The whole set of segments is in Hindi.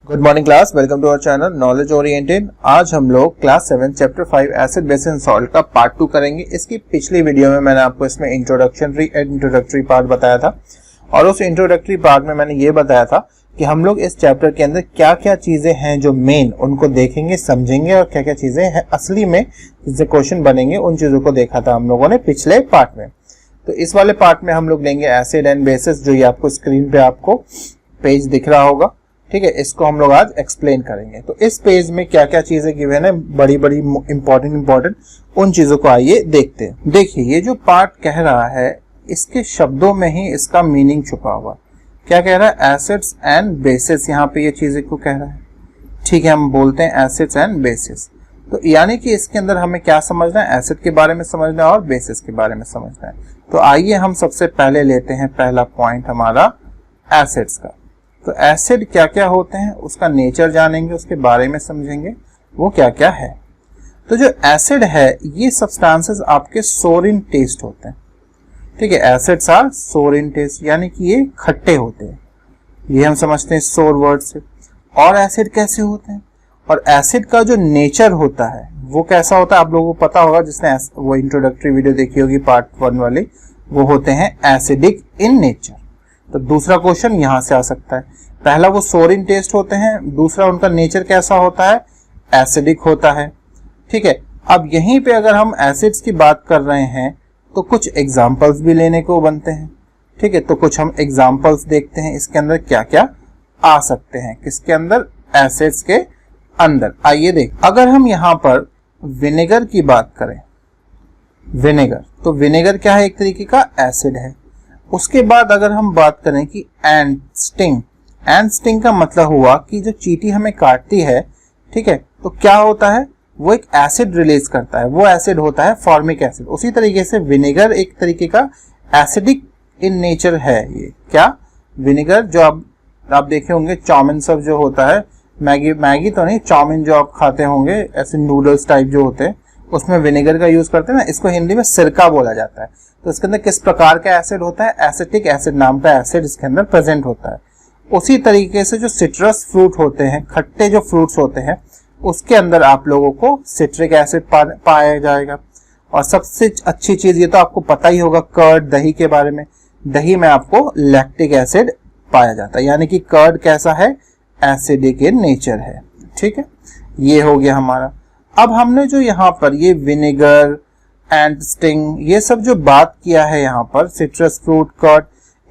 Good morning class, welcome to our channel knowledge oriented. आज हम लोग class 7 chapter 5 acid base and salt का पार्ट 2 करेंगे। इसकी पिछली वीडियो में मैंने आपको इसमें इंट्रोडक्टरी पार्ट बताया था और उस इंट्रोडक्टरी पार्ट में मैंने ये बताया था कि हम लोग इस चैप्टर के अंदर क्या क्या चीजें हैं जो मेन उनको देखेंगे, समझेंगे और क्या क्या चीजें हैं असली में जिससे क्वेश्चन बनेंगे, उन चीजों को देखा था हम लोगों ने पिछले पार्ट में। तो इस वाले पार्ट में हम लोग लेंगे एसिड एंड बेसिस, जो ये आपको स्क्रीन पे आपको पेज दिख रहा होगा। ठीक है, इसको हम लोग आज एक्सप्लेन करेंगे। तो इस पेज में क्या क्या चीजें गिवन है, बड़ी बड़ी इंपॉर्टेंट उन चीजों को आइए देखते हैं। देखिए, ये जो पार्ट कह रहा है इसके शब्दों में ही इसका मीनिंग छुपा हुआ। क्या कह रहा है? एसिड्स एंड बेसिस, यहाँ पे ये चीजें को कह रहा है। ठीक है, हम बोलते हैं एसिड्स एंड बेसिस। तो यानी कि इसके अंदर हमें क्या समझना है? एसिड के बारे में समझना है और बेसिस के बारे में समझना है। तो आइए हम सबसे पहले लेते हैं पहला पॉइंट हमारा एसिड्स का। तो एसिड क्या क्या होते हैं उसका नेचर जानेंगे, उसके बारे में समझेंगे वो क्या क्या है। तो जो एसिड है ये सब्सटेंसेस आपके सोर इन टेस्ट होते हैं। ठीक है, एसिड्स आर सोर इन टेस्ट, यानी कि ये खट्टे होते हैं। ये हम समझते हैं सोर वर्ड से। और एसिड कैसे होते हैं, और एसिड का जो नेचर होता है वो कैसा होता है, आप लोगों को पता होगा जिसने वो इंट्रोडक्टरी वीडियो देखी होगी पार्ट 1 वाली, वो होते हैं एसिडिक इन नेचर। तो दूसरा क्वेश्चन यहां से आ सकता है। पहला वो सोर इन टेस्ट होते हैं, दूसरा उनका नेचर कैसा होता है? एसिडिक होता है। ठीक है, अब यहीं पे अगर हम एसिड्स की बात कर रहे हैं तो कुछ एग्जांपल्स भी लेने को बनते हैं। ठीक है, तो कुछ हम एग्जांपल्स देखते हैं इसके अंदर क्या क्या आ सकते हैं, किसके अंदर? एसिड्स के अंदर। आइए देख, अगर हम यहां पर विनेगर की बात करें, विनेगर, तो विनेगर क्या है? एक तरीके का एसिड है। उसके बाद अगर हम बात करें कि एंट स्टिंग, एंट स्टिंग का मतलब हुआ कि जो चींटी हमें काटती है, ठीक है, तो क्या होता है? वो एक एसिड रिलीज करता है, वो एसिड होता है फॉर्मिक एसिड। उसी तरीके से विनेगर एक तरीके का एसिडिक इन नेचर है। ये क्या? विनेगर जो आप देखे होंगे चाउमीन सब जो होता है, मैगी तो नहीं, चाउमीन जो आप खाते होंगे ऐसे नूडल्स टाइप जो होते हैं, उसमें विनेगर का यूज करते हैं ना। इसको हिंदी में सिरका बोला जाता है। तो इसके अंदर किस प्रकार का एसिड होता है? एसिटिक एसिड नाम का एसिड इसके अंदर प्रेजेंट होता है। उसी तरीके से जो सिट्रस फ्रूट होते हैं, खट्टे जो फ्रूट्स होते हैं, उसके अंदर आप लोगों को सिट्रिक एसिड पाया जाएगा। और सबसे अच्छी चीज ये तो आपको पता ही होगा, कर्ड, दही के बारे में। दही में आपको लैक्टिक एसिड पाया जाता है, यानी कि कर्ड कैसा है? एसिडिक इन नेचर है। ठीक है, ये हो गया हमारा। अब हमने जो यहाँ पर ये विनेगर, एंट स्टिंग, ये सब जो बात किया है यहाँ पर, सिट्रस फ्रूट, कर्ड,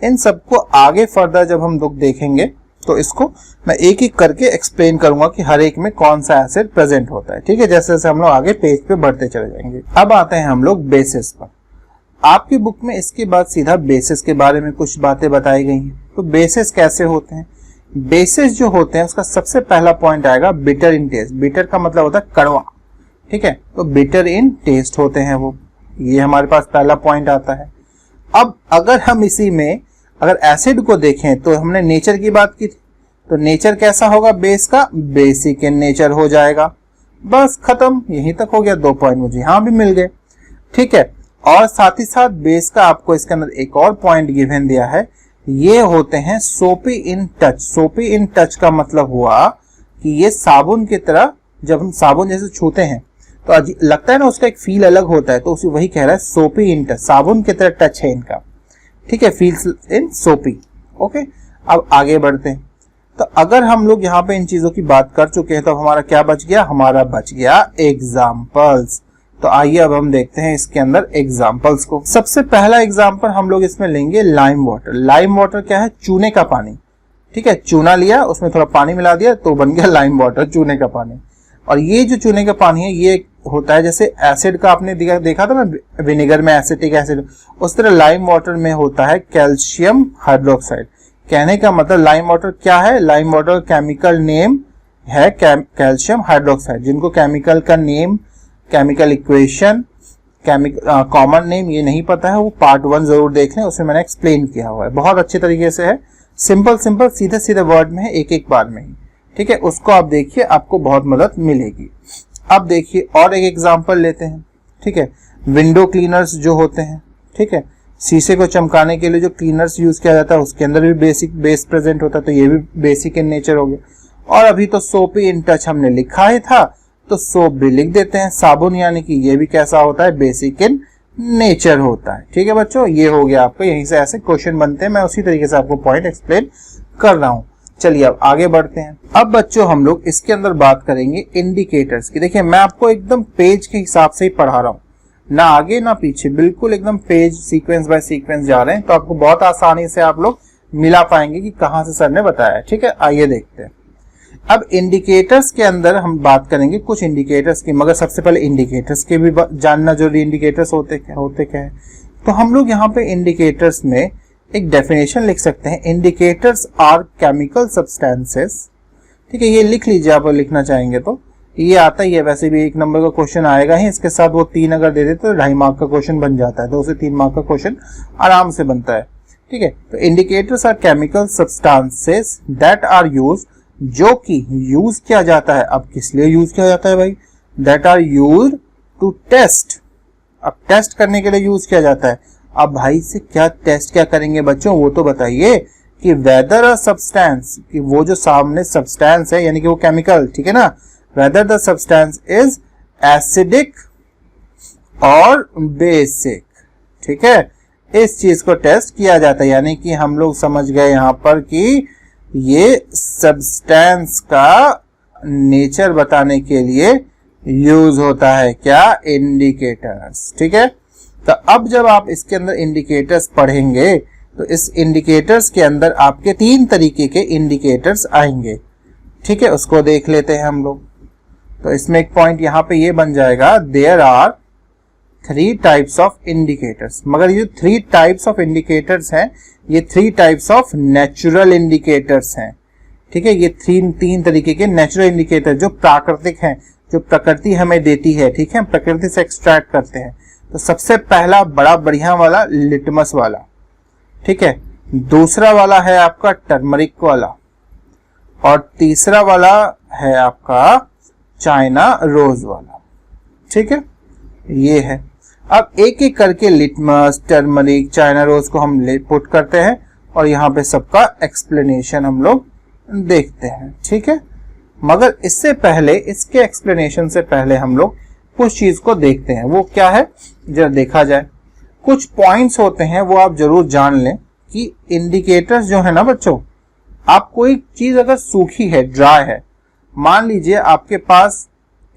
इन सबको आगे फर्दर जब हम लोग देखेंगे तो इसको मैं एक एक करके एक्सप्लेन करूंगा कि हर एक में कौन सा एसिड प्रेजेंट होता है। ठीक है, जैसे जैसे हम लोग आगे पेज पे बढ़ते चले जाएंगे। अब आते हैं हम लोग बेसिस पर। आपकी बुक में इसके बाद सीधा बेसिस के बारे में कुछ बातें बताई गई हैं। तो बेसिस कैसे होते हैं? बेसिस जो होते हैं उसका सबसे पहला पॉइंट आएगा बिटर इन टेस्ट। बिटर का मतलब होता है कड़वा। ठीक है, तो बिटर इन टेस्ट होते हैं वो, ये हमारे पास पहला पॉइंट आता है। अब अगर हम इसी में अगर एसिड को देखें तो हमने नेचर की बात की थी, तो नेचर कैसा होगा बेस का? बेसिक इन नेचर हो जाएगा। बस खत्म, यहीं तक हो गया। 2 पॉइंट मुझे यहां भी मिल गए। ठीक है, और साथ ही साथ बेस का आपको इसके अंदर एक और पॉइंट गिवन दिया है, ये होते हैं सोपी इन टच। सोपी इन टच का मतलब हुआ कि ये साबुन की तरह, जब हम साबुन जैसे छूते हैं तो लगता है ना, उसका एक फील अलग होता है। तो उसी वही कह रहा है, सोपी इन टच, साबुन की तरह टच है इनका। ठीक है, फील्स इन सोपी। ओके, अब आगे बढ़ते हैं। तो अगर हम लोग यहाँ पे इन चीजों की बात कर चुके हैं तो हमारा क्या बच गया? हमारा बच गया एग्जाम्पल्स। तो आइए अब हम देखते हैं इसके अंदर एग्जाम्पल्स को। सबसे पहला एग्जाम्पल हम लोग इसमें लेंगे लाइम वाटर। लाइम वाटर क्या है? चूने का पानी। ठीक है, चूना लिया, उसमें थोड़ा पानी मिला दिया तो बन गया लाइम वाटर, चूने का पानी। और ये जो चूने का पानी है ये होता है, जैसे एसिड का आपने देखा था ना विनेगर में एसिटिक एसिड, उस तरह लाइम वाटर में होता है कैल्शियम हाइड्रोक्साइड। कहने का मतलब लाइम वाटर क्या है? लाइम वाटर केमिकल नेम है कैल्शियम हाइड्रोक्साइड, जिनको केमिकल का name, chemical equation, common name ये नहीं पता है वो पार्ट 1 जरूर देख लें, उसमें मैंने एक्सप्लेन किया हुआ है, बहुत अच्छे तरीके से है। सिंपल सीधे सीधे वर्ड में है, एक एक बार में ही। ठीक है, उसको आप देखिए, आपको बहुत मदद मिलेगी। अब देखिए और एक एग्जांपल लेते हैं। ठीक है, विंडो क्लीनर्स जो होते हैं, ठीक है, शीशे को चमकाने के लिए जो क्लीनर्स यूज किया जाता है उसके अंदर भी बेस प्रेजेंट होता है, तो ये भी बेसिक इन नेचर हो गया। और अभी तो सोप इन टच हमने लिखा ही था, तो सोप भी लिख देते हैं, साबुन, यानी कि ये भी कैसा होता है, बेसिक इन नेचर होता है। ठीक है बच्चों, ये हो गया आपका, यहीं से ऐसे क्वेश्चन बनते हैं, मैं उसी तरीके से आपको पॉइंट एक्सप्लेन कर रहा हूं। चलिए अब आगे बढ़ते हैं। अब बच्चों हम लोग इसके अंदर बात करेंगे इंडिकेटर्स की। देखिए मैं आपको एकदम पेज के हिसाब से ही पढ़ा रहा हूँ, ना आगे ना पीछे, बिल्कुल एकदम पेज सीक्वेंस बाय सीक्वेंस जा रहे हैं, तो आपको बहुत आसानी से आप लोग मिला पाएंगे कि कहां से सर ने बताया है। ठीक है, आइए देखते हैं। अब इंडिकेटर्स के अंदर हम बात करेंगे कुछ इंडिकेटर्स की, मगर सबसे पहले इंडिकेटर्स के भी जानना जरूरी, इंडिकेटर्स होते क्या है। तो हम लोग यहाँ पे इंडिकेटर्स में एक डेफिनेशन लिख सकते हैं, इंडिकेटर्स आर केमिकल सब्सटेंसेस। ठीक है, ये लिख लीजिए आप लिखना चाहेंगे तो, ये आता ही है, वैसे भी 1 नंबर का क्वेश्चन आएगा ही, इसके साथ वो 3 अगर दे देते तो 2.5 मार्क का क्वेश्चन बन जाता है, 2 से 3 मार्क का क्वेश्चन आराम से बनता है। ठीक है, तो indicators are chemical substances that are use, जो कि यूज किया जाता है। अब किस लिए यूज किया जाता है भाई, that are use to test, अब टेस्ट करने के लिए यूज किया जाता है। अब भाई से क्या टेस्ट क्या करेंगे बच्चों, वो तो बताइए कि वेदर अ सब्सटेंस, कि वो जो सामने सब्सटेंस है यानी कि वो केमिकल, ठीक है ना, whether the substance is acidic और बेसिक। ठीक है, इस चीज को टेस्ट किया जाता है, यानी कि हम लोग समझ गए यहां पर कि ये सब्सटेंस का नेचर बताने के लिए यूज होता है, क्या, इंडिकेटर्स। ठीक है, तो अब जब आप इसके अंदर इंडिकेटर्स पढ़ेंगे तो इस इंडिकेटर्स के अंदर आपके 3 तरीके के इंडिकेटर्स आएंगे। ठीक है, उसको देख लेते हैं हम लोग। तो इसमें एक पॉइंट यहां पे ये बन जाएगा, there are 3 types of indicators, मगर ये 3 टाइप्स ऑफ इंडिकेटर्स हैं, ये 3 टाइप्स ऑफ नेचुरल इंडिकेटर्स हैं। ठीक है, ये 3 तरीके के नेचुरल इंडिकेटर जो प्राकृतिक हैं, जो प्रकृति हमें देती है। ठीक है, प्रकृति से एक्सट्रैक्ट करते हैं। तो सबसे पहला बड़ा बढ़िया वाला लिटमस वाला, ठीक है, दूसरा वाला है आपका टर्मरिक वाला, और तीसरा वाला है आपका चाइना रोज वाला। ठीक है, ये है। अब एक एक करके लिटमस, टर्मरिक, चाइना रोज को हम पुट करते हैं और यहाँ पे सबका एक्सप्लेनेशन हम लोग देखते हैं। ठीक है, मगर इससे पहले, इसके एक्सप्लेनेशन से पहले हम लोग कुछ चीज को देखते हैं। वो क्या है जरा देखा जाए। कुछ पॉइंट्स होते हैं वो आप जरूर जान लें कि इंडिकेटर्स जो है ना बच्चों, आप कोई चीज अगर सूखी है, ड्राई है, मान लीजिए आपके पास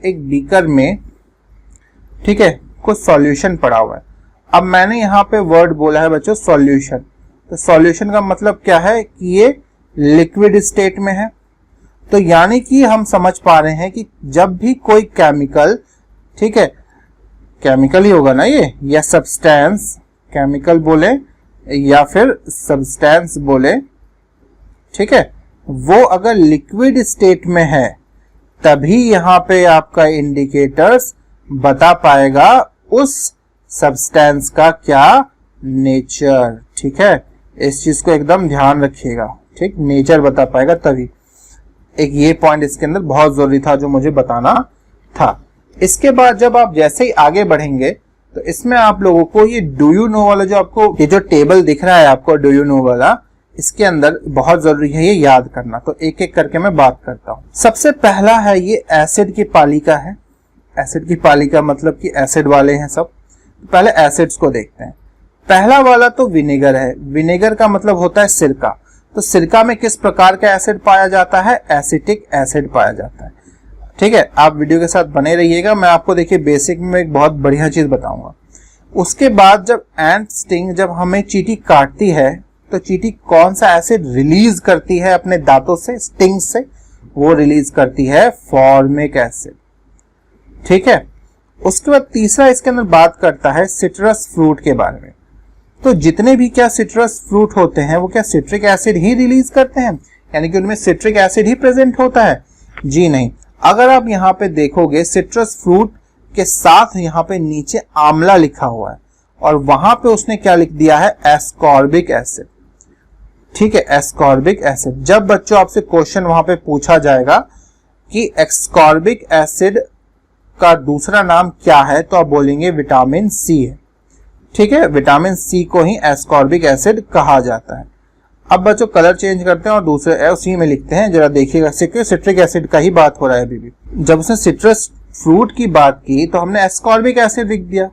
एक बीकर में, ठीक है, कुछ सॉल्यूशन पड़ा हुआ है। अब मैंने यहाँ पे वर्ड बोला है बच्चों सॉल्यूशन, तो सॉल्यूशन का मतलब क्या है कि ये लिक्विड स्टेट में है। तो यानी कि हम समझ पा रहे हैं कि जब भी कोई केमिकल, ठीक है, केमिकल ही होगा ना ये, या सब्सटेंस, केमिकल बोले या फिर सब्सटेंस बोले, ठीक है, वो अगर लिक्विड स्टेट में है तभी यहाँ पे आपका इंडिकेटर्स बता पाएगा उस सब्सटेंस का क्या नेचर। ठीक है, इस चीज को एकदम ध्यान रखिएगा। ठीक, नेचर बता पाएगा तभी। एक ये पॉइंट इसके अंदर बहुत जरूरी था जो मुझे बताना था। इसके बाद जब आप जैसे ही आगे बढ़ेंगे तो इसमें आप लोगों को ये डू यू नो वाला, जो आपको ये जो टेबल दिख रहा है आपको डू यू नो वाला, इसके अंदर बहुत जरूरी है ये याद करना। तो एक एक करके मैं बात करता हूं। सबसे पहला है ये एसिड की पालिका है। एसिड की पालिका मतलब कि एसिड वाले हैं सब। पहले एसिड्स को देखते हैं। पहला वाला तो विनेगर है। विनेगर का मतलब होता है सिरका। तो सिरका में किस प्रकार का एसिड पाया जाता है, एसिटिक एसिड पाया जाता है। ठीक है, आप वीडियो के साथ बने रहिएगा। मैं आपको देखिए बेसिक में एक बहुत बढ़िया चीज बताऊंगा। उसके बाद जब एंट स्टिंग, जब हमें चींटी काटती है तो चींटी कौन सा एसिड रिलीज करती है अपने दांतों से, स्टिंग से, वो रिलीज करती है फॉर्मिक एसिड। ठीक है, उसके बाद तीसरा इसके अंदर बात करता है सिट्रस फ्रूट के बारे में। तो जितने भी क्या सिट्रस फ्रूट होते हैं वो क्या सिट्रिक एसिड ही रिलीज करते हैं, यानी कि उनमें सिट्रिक एसिड ही प्रेजेंट होता है? जी नहीं। अगर आप यहाँ पे देखोगे सिट्रस फ्रूट के साथ यहाँ पे नीचे आंवला लिखा हुआ है और वहां पे उसने क्या लिख दिया है, एस्कॉर्बिक एसिड। ठीक है, एस्कॉर्बिक एसिड। जब बच्चों आपसे क्वेश्चन वहां पे पूछा जाएगा कि एस्कॉर्बिक एसिड का दूसरा नाम क्या है तो आप बोलेंगे विटामिन सी है। ठीक है, विटामिन सी को ही एस्कॉर्बिक एसिड कहा जाता है। अब बच्चों कलर चेंज करते हैं और दूसरे उसी में लिखते हैं, जरा देखिएगा। सिट्रिक एसिड का ही बात हो रहा है अभी भी। जब उसने सिट्रस फ्रूट की बात की तो हमने एस्कॉर्बिक एसिड लिख दिया,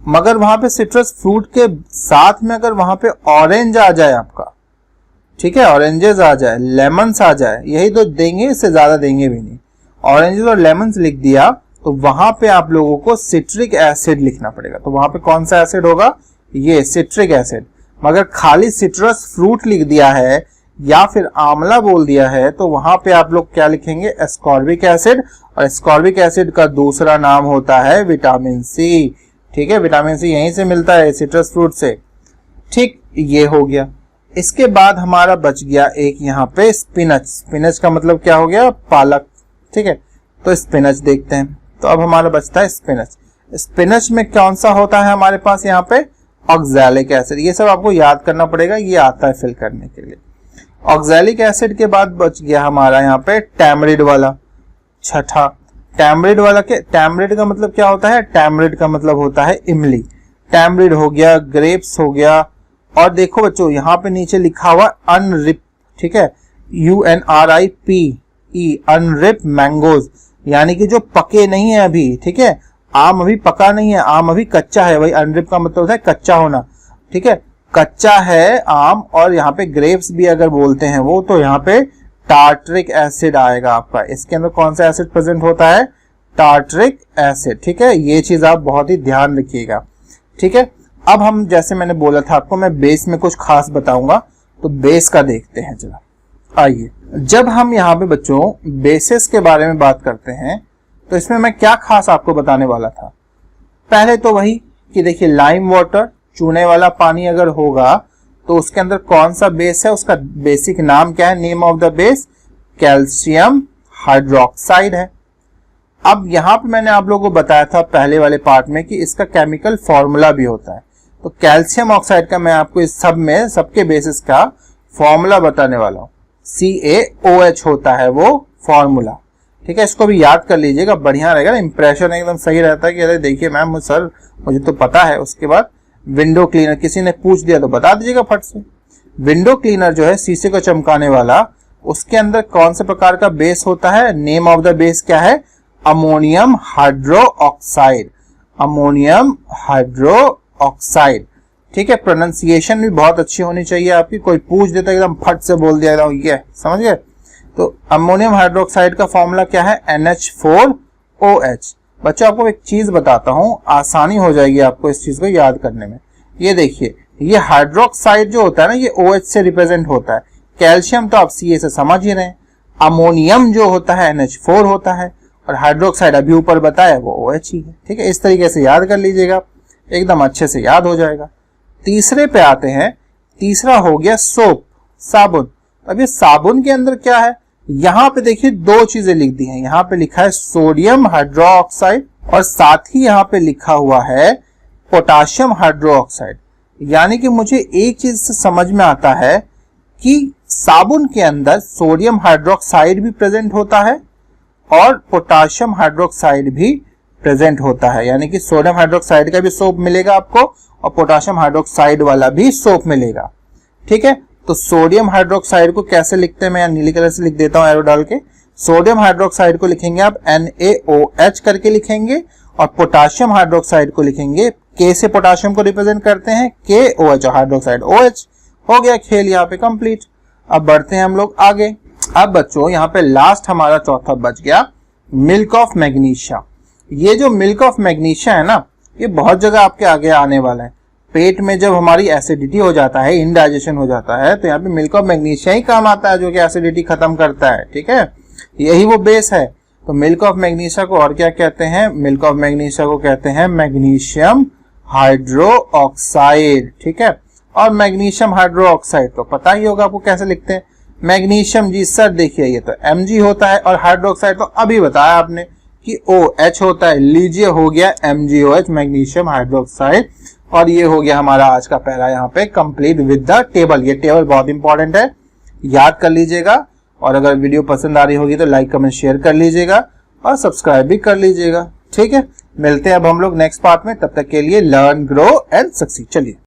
मगर वहां पे सिट्रस फ्रूट के साथ में अगर वहां पे ऑरेंज आ जाए आपका, ठीक है, ऑरेंजेस आ जाए, लेमन्स आ जाए, यही तो देंगे, इससे ज्यादा देंगे भी नहीं। ऑरेंजेस और लेमन्स लिख दिया तो वहां पे आप लोगों को सिट्रिक एसिड लिखना पड़ेगा। तो वहां पे कौन सा एसिड होगा? ये सिट्रिक एसिड। मगर खाली सिट्रस फ्रूट लिख दिया है या फिर आंवला बोल दिया है तो वहां पे आप लोग क्या लिखेंगे? Ascorbic acid. और एस्कॉर्बिक एसिड का दूसरा नाम होता है विटामिन सी। ठीक है, विटामिन सी यहीं से मिलता है, सिट्रस फ्रूट से। ठीक, ये हो गया। इसके बाद हमारा बच गया एक यहाँ पे स्पिनच। स्पिनच का मतलब क्या हो गया? पालक। ठीक है, तो स्पिनच देखते हैं। तो अब हमारा बचता है स्पिनच। स्पिनच में कौन सा होता है हमारे पास यहाँ पे? Oxalic acid. ये सब आपको याद करना पड़ेगा, ये आता है फिल करने के लिए। ऑक्सैलिक एसिड के बाद बच गया हमारा यहाँ पे टैमरिड वाला, छठा। टैमरिड वाला के टैमरिड का मतलब क्या होता है? टैमरिड का मतलब होता है इमली। टैमरिड हो गया, ग्रेप्स हो गया। और देखो बच्चों यहाँ पे नीचे लिखा हुआ अनरिप, ठीक है, UNRIPE, अनरिप मैंगोज, यानी कि जो पके नहीं है अभी। ठीक है, आम अभी पका नहीं है, आम अभी कच्चा है। वही अनरिप का मतलब होता है कच्चा होना। ठीक है, कच्चा है आम। और यहाँ पे ग्रेप्स भी अगर बोलते हैं वो, तो यहाँ पे टार्टरिक एसिड आएगा आपका। इसके अंदर कौन सा एसिड प्रेजेंट होता है? Tartaric acid. ठीक है, ये चीज आप बहुत ही ध्यान रखिएगा। ठीक है, अब हम जैसे मैंने बोला था आपको, मैं बेस में कुछ खास बताऊंगा, तो बेस का देखते हैं जरा। आइए, जब हम यहाँ पे बच्चों बेसिस के बारे में बात करते हैं तो इसमें मैं क्या खास आपको बताने वाला था। पहले तो वही कि देखिए, लाइम वाटर, चूने वाला पानी अगर होगा तो उसके अंदर कौन सा बेस है, उसका बेसिक नाम क्या है? Name of the base calcium hydroxide है। अब यहाँ पे मैंने आप लोगों को बताया था पहले वाले पार्ट में कि इसका केमिकल फॉर्मूला भी होता है। तो कैल्शियम ऑक्साइड का मैं आपको इस सब में सबके बेसिस का फॉर्मूला बताने वाला हूँ। CaOH होता है वो फॉर्मूला। ठीक है, इसको भी याद कर लीजिएगा, बढ़िया रहेगा ना, इंप्रेशन एकदम सही रहता है कि अरे देखिए मैम सर मुझे तो पता है। उसके बाद विंडो क्लीनर, किसी ने पूछ दिया तो बता दीजिएगा फट से। विंडो क्लीनर जो है शीशे को चमकाने वाला, उसके अंदर कौन से प्रकार का बेस होता है? नेम ऑफ द बेस क्या है? Ammonium hydro oxide. Ammonium hydro oxide. ठीक है, प्रोनाउंसिएशन भी बहुत अच्छी होनी चाहिए आपकी। कोई पूछ देता एकदम फट से बोल दिया एकदम, ये समझ गए? तो अमोनियम हाइड्रोक्साइड का फॉर्मूला क्या है? NH4OH। बच्चों आपको एक चीज बताता हूं, आसानी हो जाएगी आपको इस चीज को याद करने में। ये देखिए, ये हाइड्रोक्साइड जो होता है ना, ये OH से रिप्रेजेंट होता है। कैल्शियम तो आप Ca से समझ ही रहे हैं। अमोनियम जो होता है NH4 होता है, और हाइड्रोक्साइड अभी ऊपर बताया वो OH ही है। ठीक है, इस तरीके से याद कर लीजिएगा, एकदम अच्छे से याद हो जाएगा। तीसरे पे आते हैं। तीसरा हो गया सोप, साबुन। अब ये साबुन के अंदर क्या है? यहाँ पे देखिए दो चीजें लिख दी हैं। यहाँ पे लिखा है सोडियम हाइड्रोक्साइड और साथ ही यहाँ पे लिखा हुआ है पोटाशियम हाइड्रोक्साइड। यानी कि मुझे एक चीज से समझ में आता है कि साबुन के अंदर सोडियम हाइड्रोक्साइड भी प्रेजेंट होता है और पोटाशियम हाइड्रोक्साइड भी प्रेजेंट होता है। यानी कि सोडियम हाइड्रोक्साइड का भी सोप मिलेगा आपको और पोटाशियम हाइड्रोक्साइड वाला भी सोप मिलेगा। ठीक है, तो सोडियम हाइड्रोक्साइड को कैसे लिखते हैं? मैं यहाँ नीले कलर से लिख देता हूँ एरो डाल के। सोडियम हाइड्रोक्साइड को लिखेंगे आप NaOH करके लिखेंगे, और पोटाशियम हाइड्रोक्साइड को लिखेंगे, K से पोटाशियम को रिप्रेजेंट करते हैं, KOH, और हाइड्रोक्साइड OH। हो गया खेल यहाँ पे कंप्लीट। अब बढ़ते हैं हम लोग आगे। अब बच्चों यहाँ पे लास्ट हमारा चौथा बच गया, मिल्क ऑफ मैग्नीशिया। ये जो मिल्क ऑफ मैग्नीशिया है ना, ये बहुत जगह आपके आगे आने वाला है। पेट में जब हमारी एसिडिटी हो जाता है, इनडाइजेशन हो जाता है, तो यहाँ पे मिल्क ऑफ मैग्नीशिया ही काम आता है, जो कि एसिडिटी खत्म करता है। ठीक है, यही वो बेस है। तो मिल्क ऑफ मैग्नीशिया को और क्या कहते हैं? मिल्क ऑफ मैग्नीशिया को कहते हैं मैग्नीशियम हाइड्रो ऑक्साइड। ठीक है, और मैग्नीशियम हाइड्रो ऑक्साइड तो पता ही होगा आपको कैसे लिखते हैं। मैग्नीशियम जी सर देखिए ये तो Mg होता है, और हाइड्रोक्साइड तो अभी बताया आपने कि OH होता है। लीजिए हो गया MgOH, मैग्नीशियम हाइड्रोक्साइड। और ये हो गया हमारा आज का पहला यहाँ पे कंप्लीट विद द टेबल। ये टेबल बहुत इंपॉर्टेंट है, याद कर लीजिएगा। और अगर वीडियो पसंद आ रही होगी तो लाइक कमेंट शेयर कर लीजिएगा और सब्सक्राइब भी कर लीजिएगा। ठीक है, मिलते हैं अब हम लोग नेक्स्ट पार्ट में। तब तक के लिए लर्न, ग्रो एंड सक्सीड। चलिए।